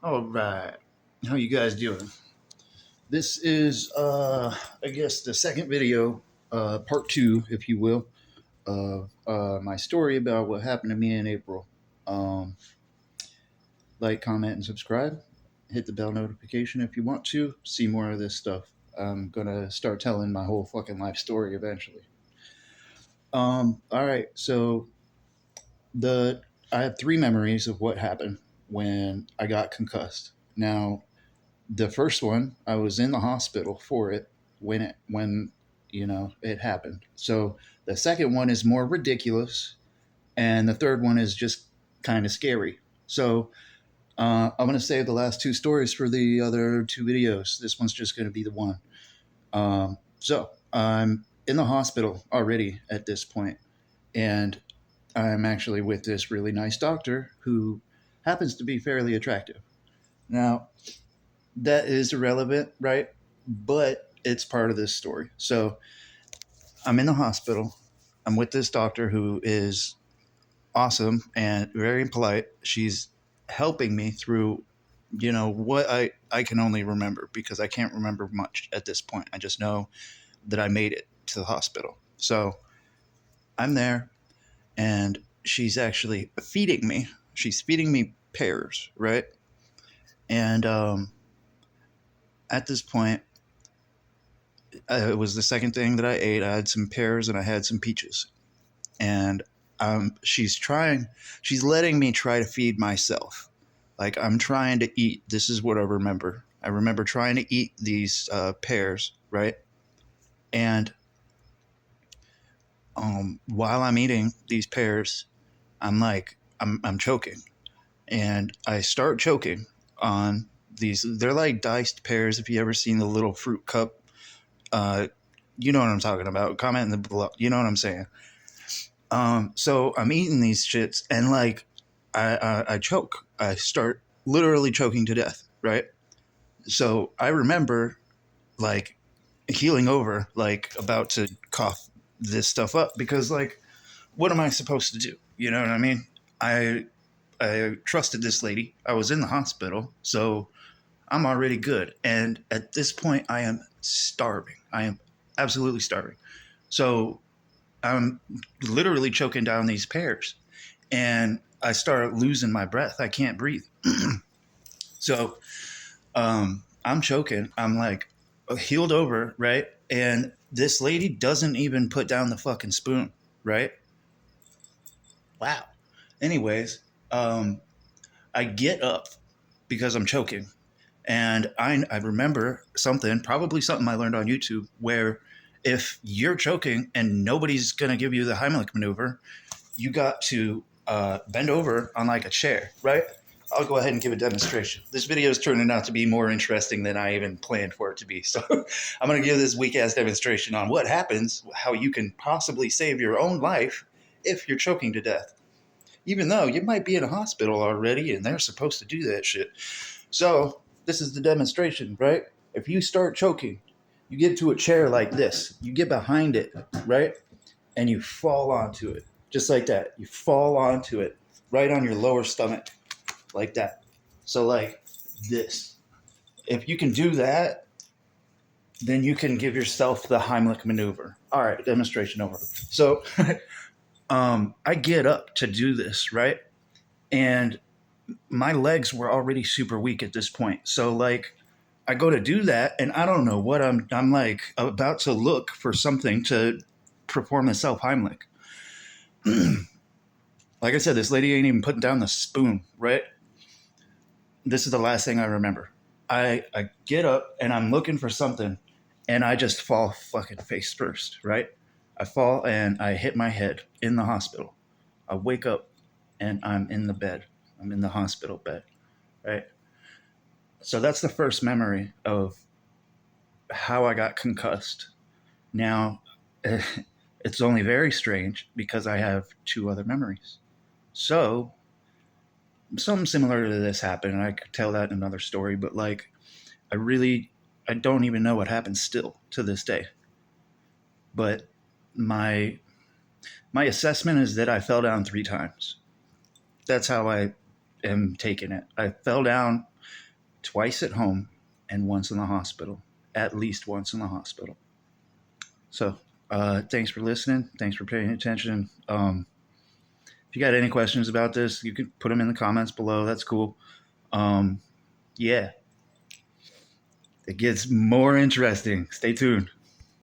All right. How you guys doing? This is I guess the second video, part 2 if you will, of my story about what happened to me in April. Um like, comment and subscribe. Hit the bell notification if you want to see more of this stuff. I'm going to start telling my whole fucking life story eventually. All right. So the I have 3 memories of what happened when I got concussed. Now, the first one, I was in the hospital for it when it happened. So the second one is more ridiculous, and the third one is just kind of scary. So I'm going to save the last 2 stories for the other 2 videos. This one's just going to be the one. So I'm in the hospital already at this point, and I'm actually with this really nice doctor who happens to be fairly attractive. Now, that is irrelevant, right? But it's part of this story. So I'm in the hospital. I'm with this doctor who is awesome and very polite. She's helping me through, what I can only remember because I can't remember much at this point. I just know that I made it to the hospital. So I'm there and she's actually feeding me. She's feeding me pears, right? And at this point, it was the second thing that I ate. I had some pears and I had some peaches. And she's letting me try to feed myself. Like, I'm trying to eat. This is what I remember. I remember trying to eat these pears, right? And while I'm eating these pears, I'm choking. And I start choking on these. They're like diced pears. If you ever seen the little fruit cup, uh, you know what I'm talking about. Comment in the below. You know what I'm saying. So I'm eating these shits, and like, I choke. I start literally choking to death, right? So I remember, like, healing over, like, about to cough this stuff up because, like, what am I supposed to do? You know what I mean? I I trusted this lady. I was in the hospital, so I'm already good. And at this point, I am starving. I am absolutely starving. So I'm literally choking down these pears, and I start losing my breath. I can't breathe. So I'm choking. I'm like healed over, right? And this lady doesn't even put down the fucking spoon, right? Wow. Anyways, um, I get up because I'm choking. And I remember something, probably something I learned on YouTube, where if you're choking and nobody's going to give you the Heimlich maneuver, you got to bend over on like a chair, right? I'll go ahead and give a demonstration. This video is turning out to be more interesting than I even planned for it to be. So I'm going to give this weak ass demonstration on what happens, how you can possibly save your own life if you're choking to death. Even though you might be in a hospital already and they're supposed to do that shit. So this is the demonstration, right? If you start choking, you get to a chair like this. You get behind it, right? And you fall onto it. Just like that. You fall onto it right on your lower stomach, like that. So, like this. If you can do that, then you can give yourself the Heimlich maneuver. All right, demonstration over. So, I get up to do this, right? And my legs were already super weak at this point. So, like, I go to do that, and I don't know what I'm like about to look for something to perform the self Heimlich. Like I said, this lady ain't even putting down the spoon, right? This is the last thing I remember. I get up and I'm looking for something, and I just fall fucking face first, right? I fall and I hit my head in the hospital. I wake up and I'm in the bed. I'm in the hospital bed, right? So that's the first memory of how I got concussed. Now, it's only very strange because I have 2 other memories. So something similar to this happened, and I could tell that in another story, but like, I don't even know what happened still to this day. But my my assessment is that I fell down 3 times. That's how I am taking it. I fell down twice at home and once in the hospital, at least once in the hospital. So thanks for listening. Thanks for paying attention. If you got any questions about this, you can put them in the comments below. That's cool. Yeah, it gets more interesting. Stay tuned.